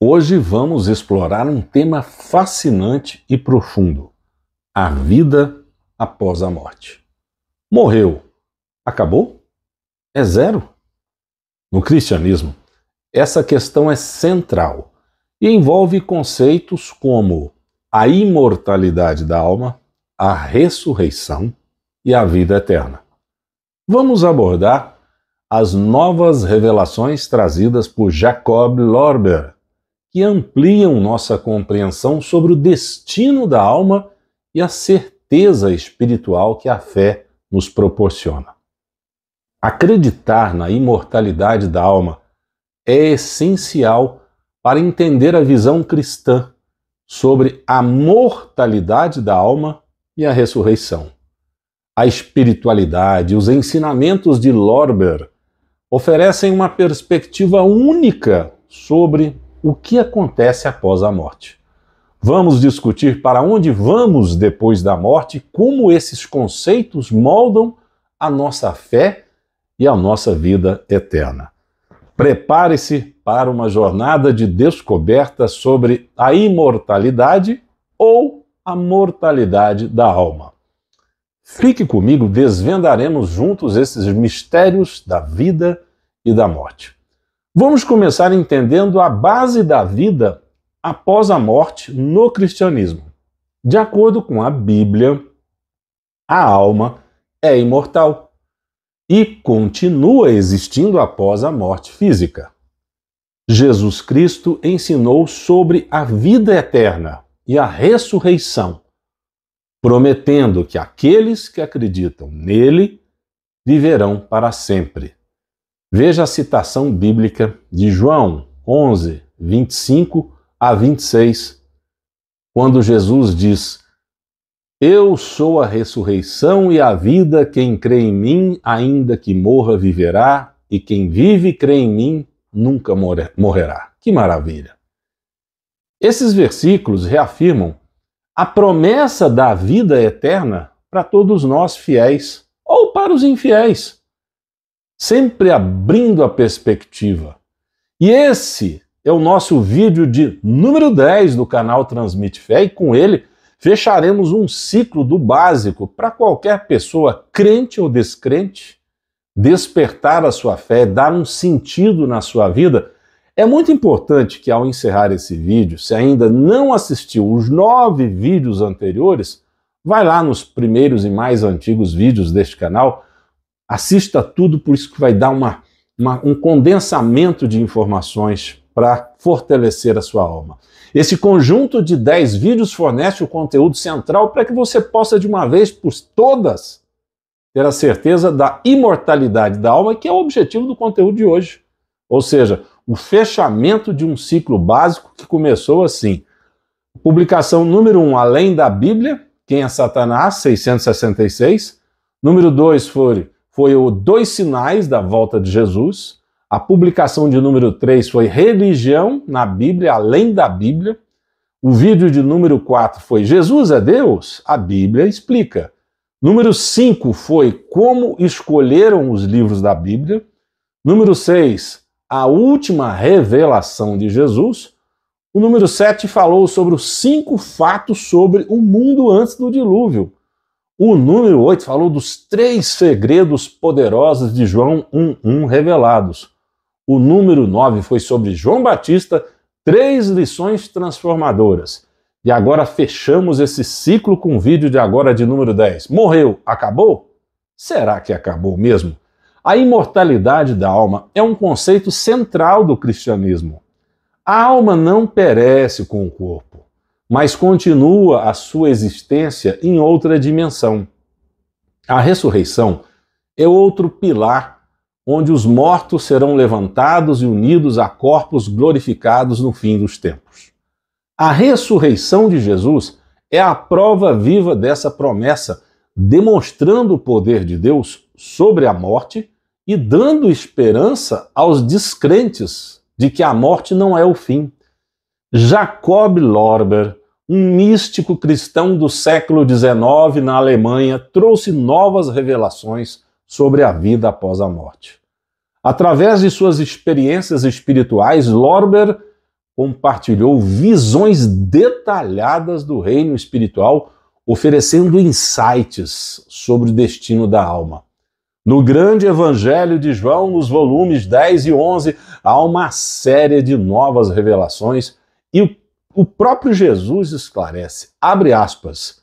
Hoje vamos explorar um tema fascinante e profundo: a vida após a morte. Morreu, acabou? É zero? No cristianismo, essa questão é central e envolve conceitos como a imortalidade da alma, a ressurreição e a vida eterna. Vamos abordar as novas revelações trazidas por Jacob Lorber, que ampliam nossa compreensão sobre o destino da alma e a certeza espiritual que a fé nos proporciona. Acreditar na imortalidade da alma é essencial para entender a visão cristã sobre a mortalidade da alma e a ressurreição. A espiritualidade e os ensinamentos de Lorber oferecem uma perspectiva única sobre o que acontece após a morte. Vamos discutir para onde vamos depois da morte, como esses conceitos moldam a nossa fé e a nossa vida eterna. Prepare-se para uma jornada de descoberta sobre a imortalidade ou a mortalidade da alma. Fique comigo, desvendaremos juntos esses mistérios da vida e da morte. Vamos começar entendendo a base da vida após a morte no cristianismo. De acordo com a Bíblia, a alma é imortal e continua existindo após a morte física. Jesus Cristo ensinou sobre a vida eterna e a ressurreição, prometendo que aqueles que acreditam nele viverão para sempre. Veja a citação bíblica de João 11, 25 a 26, quando Jesus diz: Eu sou a ressurreição e a vida, quem crê em mim, ainda que morra, viverá, e quem vive e crê em mim, nunca morrerá. Que maravilha! Esses versículos reafirmam a promessa da vida eterna para todos nós fiéis ou para os infiéis, sempre abrindo a perspectiva. E esse é o nosso vídeo de número 10 do canal Transmite Fé, e com ele fecharemos um ciclo do básico para qualquer pessoa, crente ou descrente, despertar a sua fé, dar um sentido na sua vida. É muito importante que, ao encerrar esse vídeo, se ainda não assistiu os 9 vídeos anteriores, vai lá nos primeiros e mais antigos vídeos deste canal, assista tudo, por isso que vai dar um condensamento de informações para fortalecer a sua alma. Esse conjunto de 10 vídeos fornece o conteúdo central para que você possa, de uma vez por todas, ter a certeza da imortalidade da alma, que é o objetivo do conteúdo de hoje. Ou seja, o fechamento de um ciclo básico que começou assim. Publicação número 1, Além da Bíblia, Quem é Satanás, 666. Número 2 foi o 2 Sinais da Volta de Jesus. A publicação de número 3 foi Religião na Bíblia, Além da Bíblia. O vídeo de número 4 foi Jesus é Deus? A Bíblia explica. Número 5 foi Como escolheram os livros da Bíblia. Número 6, A última revelação de Jesus. O número 7 falou sobre os 5 fatos sobre o mundo antes do dilúvio. O número 8 falou dos 3 segredos poderosos de João 1:1 revelados. O número 9 foi sobre João Batista, 3 lições transformadoras. E agora fechamos esse ciclo com o vídeo de agora de número 10. Morreu, acabou? Será que acabou mesmo? A imortalidade da alma é um conceito central do cristianismo. A alma não perece com o corpo, mas continua a sua existência em outra dimensão. A ressurreição é outro pilar onde os mortos serão levantados e unidos a corpos glorificados no fim dos tempos. A ressurreição de Jesus é a prova viva dessa promessa, demonstrando o poder de Deus sobre a morte e dando esperança aos descrentes de que a morte não é o fim. Jacob Lorber, um místico cristão do século XIX na Alemanha, trouxe novas revelações sobre a vida após a morte. Através de suas experiências espirituais, Lorber compartilhou visões detalhadas do reino espiritual, oferecendo insights sobre o destino da alma. No grande Evangelho de João, nos volumes 10 e 11, há uma série de novas revelações e o próprio Jesus esclarece, abre aspas,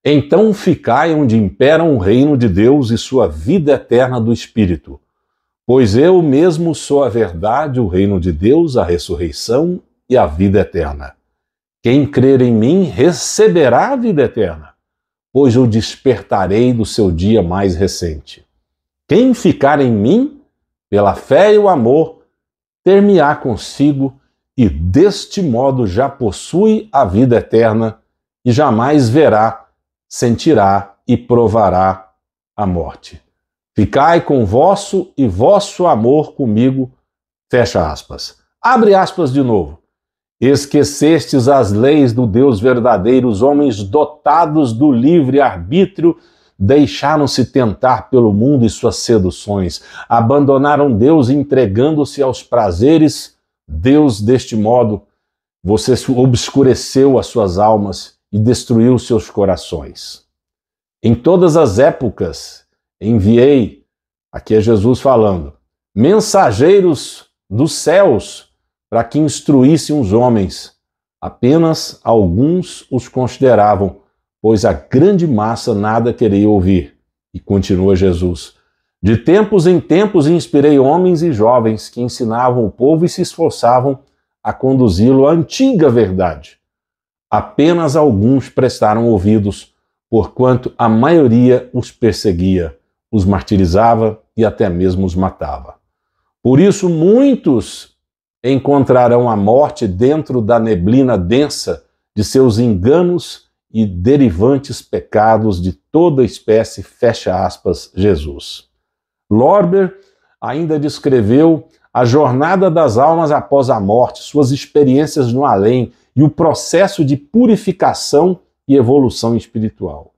então ficai onde imperam o reino de Deus e sua vida eterna do Espírito. Pois eu mesmo sou a verdade, o reino de Deus, a ressurreição e a vida eterna. Quem crer em mim receberá a vida eterna, pois o despertarei do seu dia mais recente. Quem ficar em mim, pela fé e o amor, ter-me-á consigo e deste modo já possui a vida eterna e jamais verá, sentirá e provará a morte. Ficai com vosso e vosso amor comigo, fecha aspas. Abre aspas de novo. Esquecestes as leis do Deus verdadeiro, os homens dotados do livre-arbítrio deixaram-se tentar pelo mundo e suas seduções, abandonaram Deus entregando-se aos prazeres. Deus, deste modo, você obscureceu as suas almas e destruiu seus corações. Em todas as épocas, enviei, aqui é Jesus falando, mensageiros dos céus para que instruíssem os homens. Apenas alguns os consideravam, pois a grande massa nada queria ouvir. E continua Jesus. De tempos em tempos inspirei homens e jovens que ensinavam o povo e se esforçavam a conduzi-lo à antiga verdade. Apenas alguns prestaram ouvidos, porquanto a maioria os perseguia, os martirizava e até mesmo os matava. Por isso muitos encontrarão a morte dentro da neblina densa de seus enganos e derivantes pecados de toda espécie, fecha aspas, Jesus. Lorber ainda descreveu a jornada das almas após a morte, suas experiências no além e o processo de purificação e evolução espiritual.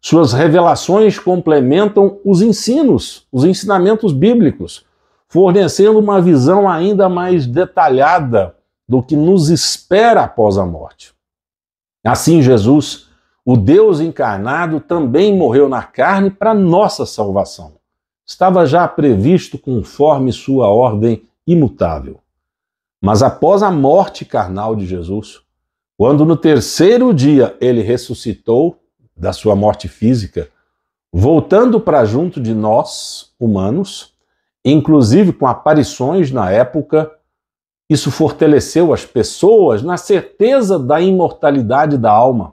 Suas revelações complementam os ensinamentos bíblicos, fornecendo uma visão ainda mais detalhada do que nos espera após a morte. Assim, Jesus, o Deus encarnado, também morreu na carne para nossa salvação. Estava já previsto conforme sua ordem imutável. Mas após a morte carnal de Jesus, quando no terceiro dia ele ressuscitou da sua morte física, voltando para junto de nós, humanos, inclusive com aparições na época, isso fortaleceu as pessoas na certeza da imortalidade da alma,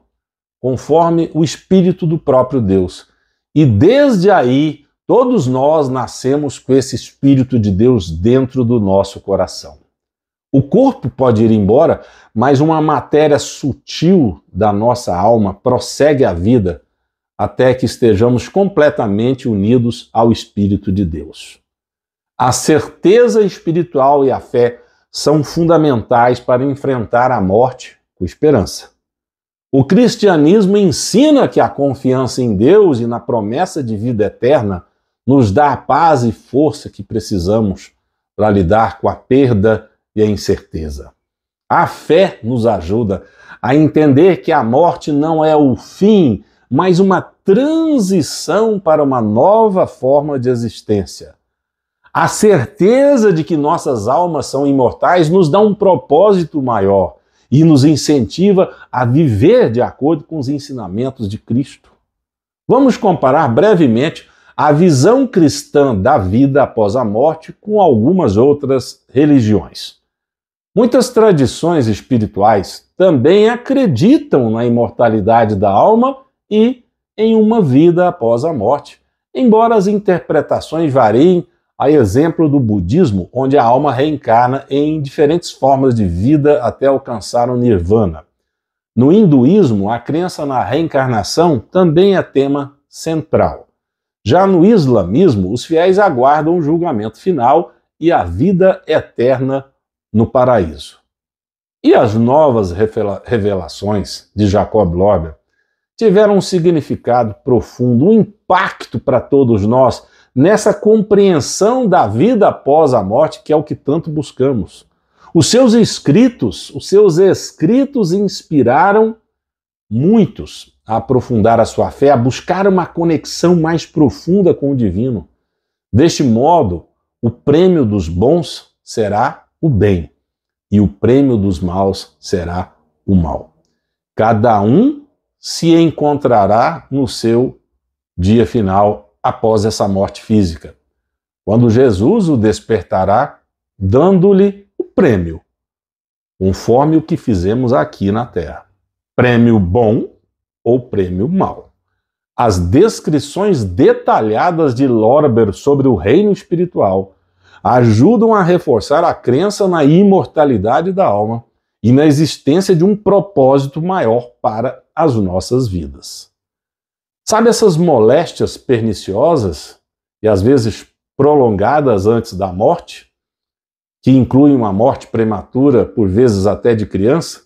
conforme o Espírito do próprio Deus. E desde aí, todos nós nascemos com esse Espírito de Deus dentro do nosso coração. O corpo pode ir embora, mas uma matéria sutil da nossa alma prossegue a vida até que estejamos completamente unidos ao Espírito de Deus. A certeza espiritual e a fé são fundamentais para enfrentar a morte com esperança. O cristianismo ensina que a confiança em Deus e na promessa de vida eterna nos dá a paz e força que precisamos para lidar com a perda e a incerteza. A fé nos ajuda a entender que a morte não é o fim, mas uma transição para uma nova forma de existência. A certeza de que nossas almas são imortais nos dá um propósito maior e nos incentiva a viver de acordo com os ensinamentos de Cristo. Vamos comparar brevemente a visão cristã da vida após a morte com algumas outras religiões. Muitas tradições espirituais também acreditam na imortalidade da alma e em uma vida após a morte, embora as interpretações variem, a exemplo do budismo, onde a alma reencarna em diferentes formas de vida até alcançar o nirvana. No hinduísmo, a crença na reencarnação também é tema central. Já no islamismo, os fiéis aguardam o julgamento final e a vida eterna no paraíso. E as novas revelações de Jacob Lorber tiveram um significado profundo, um impacto para todos nós nessa compreensão da vida após a morte, que é o que tanto buscamos. Os seus escritos inspiraram muitos a aprofundar a sua fé, a buscar uma conexão mais profunda com o divino. Deste modo, o prêmio dos bons será o bem e o prêmio dos maus será o mal. Cada um se encontrará no seu dia final após essa morte física, quando Jesus o despertará, dando-lhe o prêmio, conforme o que fizemos aqui na Terra. Prêmio bom ou prêmio mau. As descrições detalhadas de Lorber sobre o reino espiritual ajudam a reforçar a crença na imortalidade da alma e na existência de um propósito maior para as nossas vidas. Sabe essas moléstias perniciosas e às vezes prolongadas antes da morte, que incluem uma morte prematura, por vezes até de criança?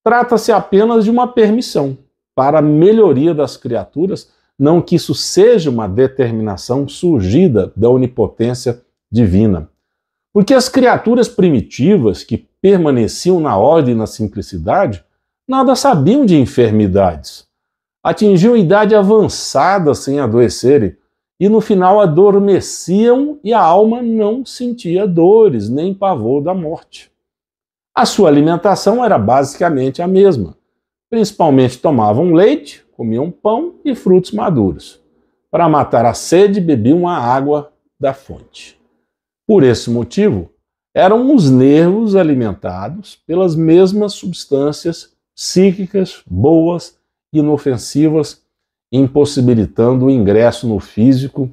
Trata-se apenas de uma permissão para a melhoria das criaturas, não que isso seja uma determinação surgida da onipotência divina. Porque as criaturas primitivas que permaneciam na ordem e na simplicidade nada sabiam de enfermidades. Atingiam idade avançada sem adoecerem e no final adormeciam e a alma não sentia dores nem pavor da morte. A sua alimentação era basicamente a mesma. Principalmente tomavam leite, comiam pão e frutos maduros. Para matar a sede, bebiam a água da fonte. Por esse motivo, eram os nervos alimentados pelas mesmas substâncias psíquicas boas, inofensivas, impossibilitando o ingresso no físico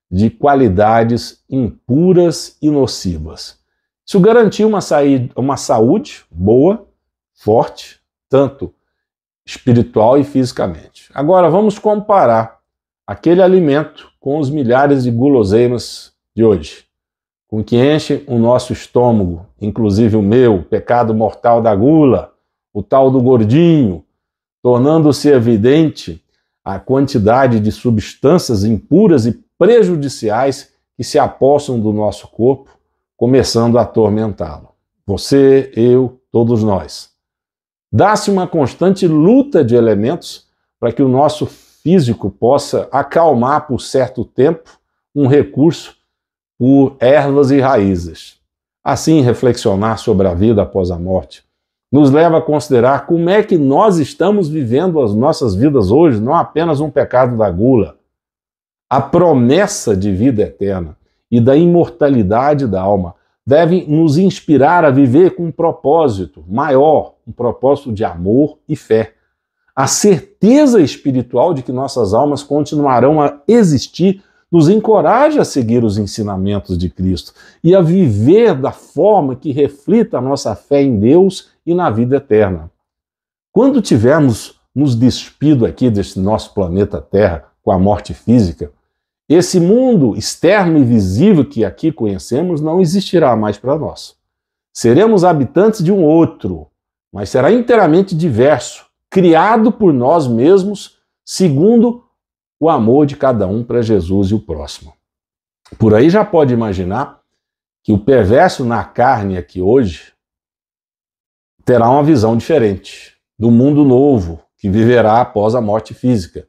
de qualidades impuras e nocivas. Isso garantia uma saúde boa, forte, tanto espiritual e fisicamente. Agora vamos comparar aquele alimento com os milhares de guloseimas de hoje, com que enche o nosso estômago, inclusive o meu, o pecado mortal da gula, o tal do gordinho, tornando-se evidente a quantidade de substâncias impuras e prejudiciais que se apossam do nosso corpo, começando a atormentá-lo. Você, eu, todos nós. Dá-se uma constante luta de elementos para que o nosso físico possa acalmar por certo tempo um recurso por ervas e raízes. Assim, reflexionar sobre a vida após a morte nos leva a considerar como é que nós estamos vivendo as nossas vidas hoje, não apenas um pecado da gula. A promessa de vida eterna e da imortalidade da alma devem nos inspirar a viver com um propósito maior, um propósito de amor e fé. A certeza espiritual de que nossas almas continuarão a existir nos encoraja a seguir os ensinamentos de Cristo e a viver da forma que reflita a nossa fé em Deus e na vida eterna. Quando tivermos nos despido aqui deste nosso planeta Terra com a morte física, esse mundo externo e visível que aqui conhecemos não existirá mais para nós. Seremos habitantes de um outro, mas será inteiramente diverso, criado por nós mesmos, segundo o amor de cada um para Jesus e o próximo. Por aí já pode imaginar que o perverso na carne aqui hoje terá uma visão diferente do mundo novo que viverá após a morte física,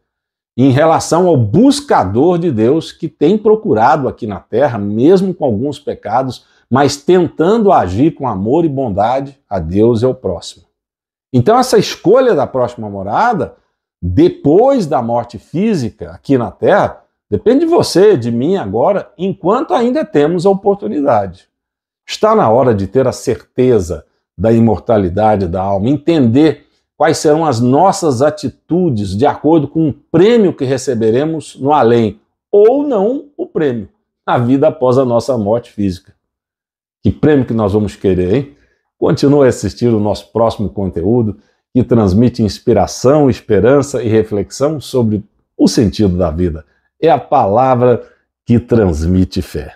em relação ao buscador de Deus que tem procurado aqui na terra, mesmo com alguns pecados, mas tentando agir com amor e bondade a Deus e ao próximo. Então essa escolha da próxima morada, depois da morte física aqui na terra, depende de você, de mim agora, enquanto ainda temos a oportunidade. Está na hora de ter a certeza da imortalidade da alma, entender quais serão as nossas atitudes de acordo com o prêmio que receberemos no além, ou não o prêmio, a vida após a nossa morte física. Que prêmio que nós vamos querer, hein? Continue a assistir o nosso próximo conteúdo, que transmite inspiração, esperança e reflexão sobre o sentido da vida. É a palavra que transmite fé.